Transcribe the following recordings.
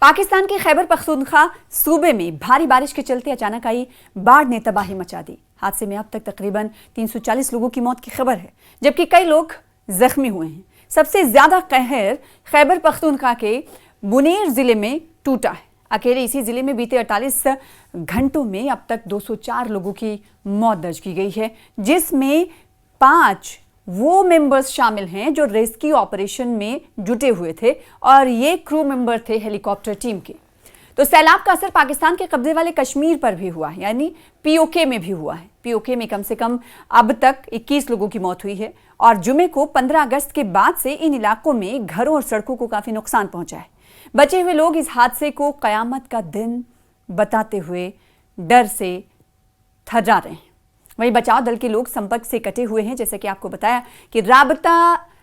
पाकिस्तान के खैबर पख्तूनख्वा सूबे में भारी बारिश के चलते अचानक आई बाढ़ ने तबाही मचा दी। हादसे में अब तक तकरीबन 340 लोगों की मौत की खबर है, जबकि कई लोग जख्मी हुए हैं। सबसे ज्यादा कहर खैबर पख्तूनख्वा के बुनेर जिले में टूटा है। अकेले इसी जिले में बीते 48 घंटों में अब तक 204 लोगों की मौत दर्ज की गई है, जिसमें 5 वो मेंबर्स शामिल हैं जो रेस्क्यू ऑपरेशन में जुटे हुए थे और ये क्रू मेंबर थे हेलीकॉप्टर टीम के। तो सैलाब का असर पाकिस्तान के कब्जे वाले कश्मीर पर भी हुआ है, यानी पीओके में भी हुआ है। पीओके में कम से कम अब तक 21 लोगों की मौत हुई है और जुमे को 15 अगस्त के बाद से इन इलाकों में घरों और सड़कों को काफी नुकसान पहुंचा है। बचे हुए लोग इस हादसे को कयामत का दिन बताते हुए डर से थर्रा रहे हैं। वहीं बचाव दल के लोग संपर्क से कटे हुए हैं। जैसे कि आपको बताया कि राबता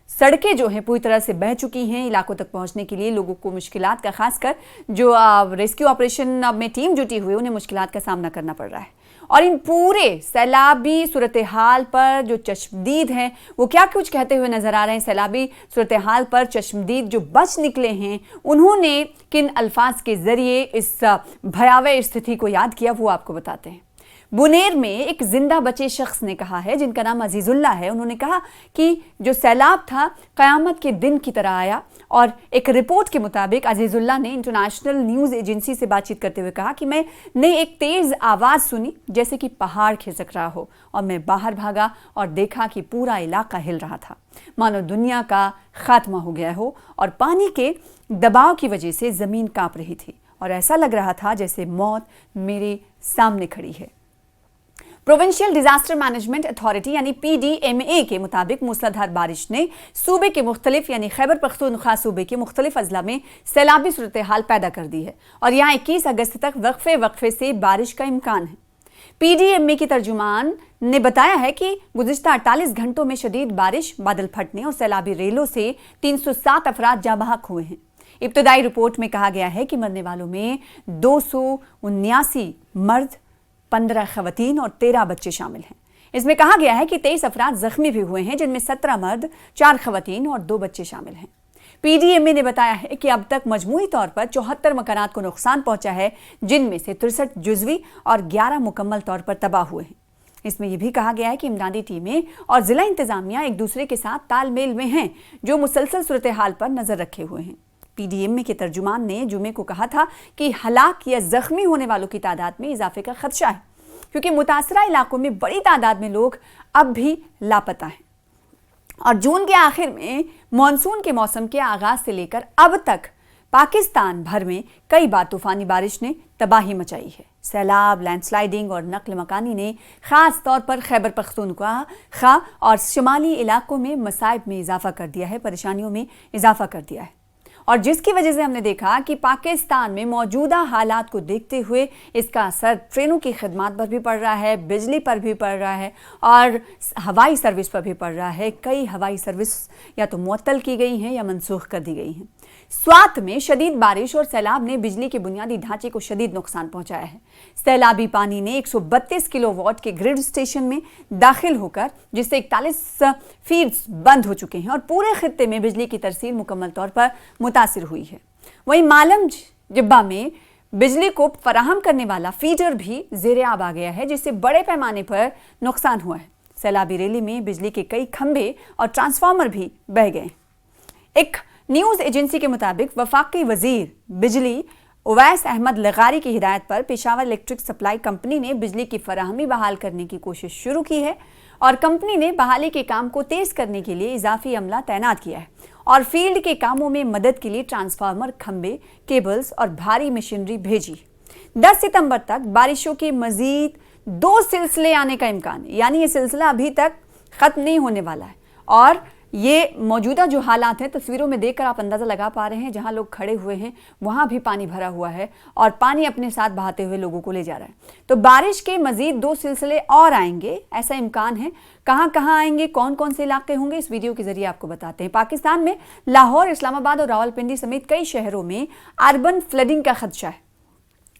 सड़कें जो हैं पूरी तरह से बह चुकी हैं। इलाकों तक पहुंचने के लिए लोगों को मुश्किलात का, खासकर जो रेस्क्यू ऑपरेशन में टीम जुटी हुई है, उन्हें मुश्किलात का सामना करना पड़ रहा है। और इन पूरे सैलाबी सूरत हाल पर जो चश्मदीद हैं वो क्या कुछ कहते हुए नजर आ रहे हैं। सैलाबी सूरत हाल पर चश्मदीद जो बच निकले हैं, उन्होंने किन अल्फाज के जरिए इस भयावह स्थिति को याद किया, वो आपको बताते हैं। बुनेर में एक जिंदा बचे शख्स ने कहा है, जिनका नाम अजीजुल्लाह है। उन्होंने कहा कि जो सैलाब था कयामत के दिन की तरह आया और एक रिपोर्ट के मुताबिक अजीजुल्लाह ने इंटरनेशनल न्यूज एजेंसी से बातचीत करते हुए कहा कि मैंने एक तेज आवाज सुनी जैसे कि पहाड़ खिसक रहा हो और मैं बाहर भागा और देखा कि पूरा इलाका हिल रहा था, मानो दुनिया का खात्मा हो गया हो और पानी के दबाव की वजह से जमीन कांप रही थी और ऐसा लग रहा था जैसे मौत मेरे सामने खड़ी है। प्रोविंशियल डिजास्टर मैनेजमेंट अथॉरिटी यानी PDMA के मुताबिक मूसलाधार बारिश ने सूबे के मुख्तलिफ यानी खैबर पख्तूनख्वा सूबे के मुख्तलिफ अजला में सैलाबी सूरत हाल पैदा कर दी है और यहाँ 21 अगस्त तक वक्फे से बारिश का इम्कान है। PDMA की तर्जुमान ने बताया है कि गुज़िश्ता 48 घंटों में शदीद बारिश, बादल फटने और सैलाबी रेलों से 307 अफराद जाँ बहक हुए हैं। इब्तदाई रिपोर्ट में कहा गया है कि मरने वालों में 279 मर्द, 15 खवातीन और 13 बच्चे शामिल हैं। इसमें कहा गया है कि 23 अफराद जख्मी भी हुए हैं, जिनमें 17 मर्द, 4 खवातीन और 2 बच्चे शामिल हैं। PDMA ने बताया है कि अब तक मजमूई तौर पर 74 मकानात को नुकसान पहुंचा है, जिनमें से 63 जुजवी और 11 मुकम्मल तौर पर तबाह हुए हैं। इसमें यह भी कहा गया है कि इमदादी टीमें और जिला इंतजामिया एक दूसरे के साथ तालमेल में हैं, जो मुसलसल सूरत हाल पर नजर रखे हुए हैं। PDMA के तर्जुमान ने जुमे को कहा था कि हलाक या जख्मी होने वालों की तादाद में इजाफे का खदशा है, क्योंकि मुतासरा इलाकों में बड़ी तादाद में लोग अब भी लापता हैं और जून के आखिर में मानसून के मौसम के आगाज से लेकर अब तक पाकिस्तान भर में कई बार तूफानी बारिश ने तबाही मचाई है। सैलाब, लैंडस्लाइडिंग और नक्ल मकानी ने खास तौर पर खैबर पख्तूनख्वा और शुमाली इलाकों में मसाइब में इजाफा कर दिया है, परेशानियों में इजाफा कर दिया है और जिसकी वजह से हमने देखा कि पाकिस्तान में मौजूदा हालात को देखते हुए इसका असर ट्रेनों की खिदमत पर भी पड़ रहा है, बिजली पर भी पड़ रहा है और हवाई सर्विस पर भी पड़ रहा है। कई हवाई सर्विस या तो मुअत्तल की गई हैं या मनसूख कर दी गई हैं। स्वात में शदीद बारिश और सैलाब ने बिजली के बुनियादी ढांचे को शदीद नुकसान पहुंचाया है। सैलाबी पानी ने 132 किलोवाट के ग्रिड स्टेशन में दाखिल होकर जिससे 41 फीड्स बंद हो चुके हैं और पूरे खित्ते में बिजली की तरसील मुकम्मल तौर पर मुतासिर हुई है। वहीं मालम जिब्बा में बिजली को फराहम करने वाला फीडर भी ज़ेरे आब आ गया है, जिससे बड़े पैमाने पर नुकसान हुआ है। सैलाबी रैली में बिजली के कई खंभे और ट्रांसफार्मर भी बह गए। एक न्यूज एजेंसी के मुताबिक वफाकी वजीर बिजली उवैस अहमद लगारी की हिदायत पर पेशावर इलेक्ट्रिक सप्लाई कंपनी ने बिजली की फराहमी बहाल करने की कोशिश शुरू की है और कंपनी ने बहाली के काम को तेज करने के लिए इजाफी अमला तैनात किया है और फील्ड के कामों में मदद के लिए ट्रांसफार्मर, खंबे, केबल्स और भारी मशीनरी भेजी। 10 सितंबर तक बारिशों के मजीद 2 सिलसिले आने का इम्कान है, यानी ये सिलसिला अभी तक खत्म नहीं होने वाला है और ये मौजूदा जो हालात हैं, तस्वीरों में देखकर आप अंदाज़ा लगा पा रहे हैं, जहां लोग खड़े हुए हैं वहां भी पानी भरा हुआ है और पानी अपने साथ बहाते हुए लोगों को ले जा रहा है। तो बारिश के मजीद 2 सिलसिले और आएंगे, ऐसा इम्कान है। कहां कहां आएंगे, कौन कौन से इलाके होंगे, इस वीडियो के जरिए आपको बताते हैं। पाकिस्तान में लाहौर, इस्लामाबाद और रावलपिंडी समेत कई शहरों में अर्बन फ्लडिंग का खदशा है।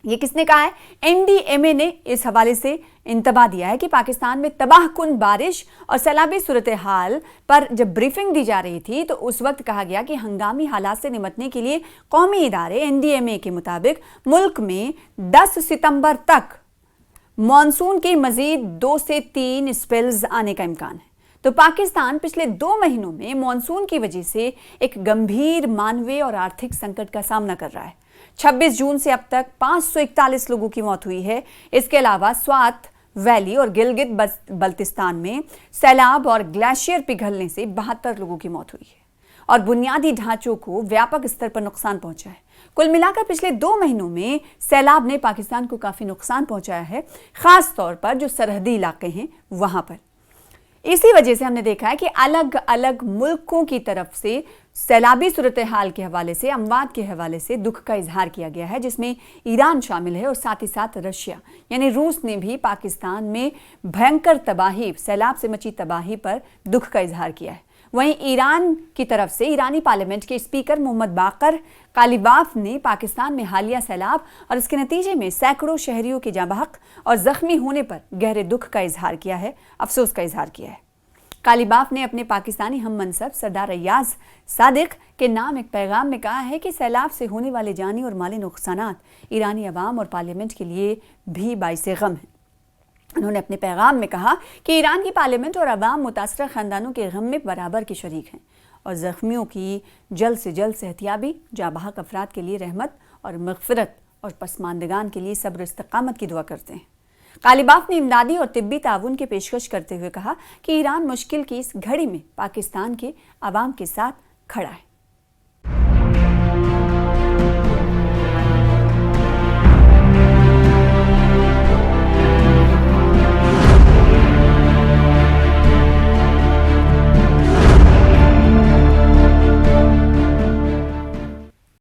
ये किसने कहा है? एनडीएमए ने इस हवाले से इंतबाह दिया है कि पाकिस्तान में तबाहकुन बारिश और सैलाबी सूरत हाल पर जब ब्रीफिंग दी जा रही थी तो उस वक्त कहा गया कि हंगामी हालात से निपटने के लिए कौमी इदारे एनडीएमए के मुताबिक मुल्क में 10 सितंबर तक मॉनसून की मजीद 2 से 3 स्पेल्स आने का इम्कान है। तो पाकिस्तान पिछले 2 महीनों में मॉनसून की वजह से एक गंभीर मानवीय और आर्थिक संकट का सामना कर रहा है। 26 जून से अब तक 541 लोगों की मौत हुई है। इसके अलावा स्वात वैली और गिलगित बल्तिस्तान में सैलाब और ग्लेशियर पिघलने से 72 लोगों की मौत हुई है और बुनियादी ढांचों को व्यापक स्तर पर नुकसान पहुंचा है। कुल मिलाकर पिछले 2 महीनों में सैलाब ने पाकिस्तान को काफी नुकसान पहुंचाया है, खास तौर पर जो सरहदी इलाके हैं वहां पर। इसी वजह से हमने देखा है कि अलग अलग मुल्कों की तरफ से सैलाबी सूरत हाल के हवाले से, अमवात के हवाले से दुख का इजहार किया गया है, जिसमें ईरान शामिल है और साथ ही साथ रशिया यानी रूस ने भी पाकिस्तान में भयंकर तबाही, सैलाब से मची तबाही पर दुख का इजहार किया है। वहीं ईरान की तरफ से ईरानी पार्लियामेंट के स्पीकर मोहम्मद बाकर कालिबाफ ने पाकिस्तान में हालिया सैलाब और इसके नतीजे में सैकड़ों शहरियों के जाँ बहक और जख्मी होने पर गहरे दुख का इजहार किया है, अफसोस का इजहार किया है। कालिबाफ ने अपने पाकिस्तानी हम मनसब सरदार अय्याज सादिक के नाम एक पैगाम में कहा है कि सैलाब से होने वाले जानी और माली नुकसानात ईरानी अवाम और पार्लियामेंट के लिए भी बाइसे गम है। उन्होंने अपने पैगाम में कहा कि ईरान की पार्लियामेंट और अवाम मुतासरा खानदानों के गम में बराबर के शरीक हैं और जख्मियों की जल्द से जल्द सेहतियाबी, जाबहक अफराद के लिए रहमत और मग़फ़िरत और पसमानदगान के लिए सब्र इस्तकामत की दुआ करते हैं। कालिबाफ ने इमदादी और तिब्बी ताउन की पेशकश करते हुए कहा कि ईरान मुश्किल की इस घड़ी में पाकिस्तान के अवाम के साथ खड़ा है।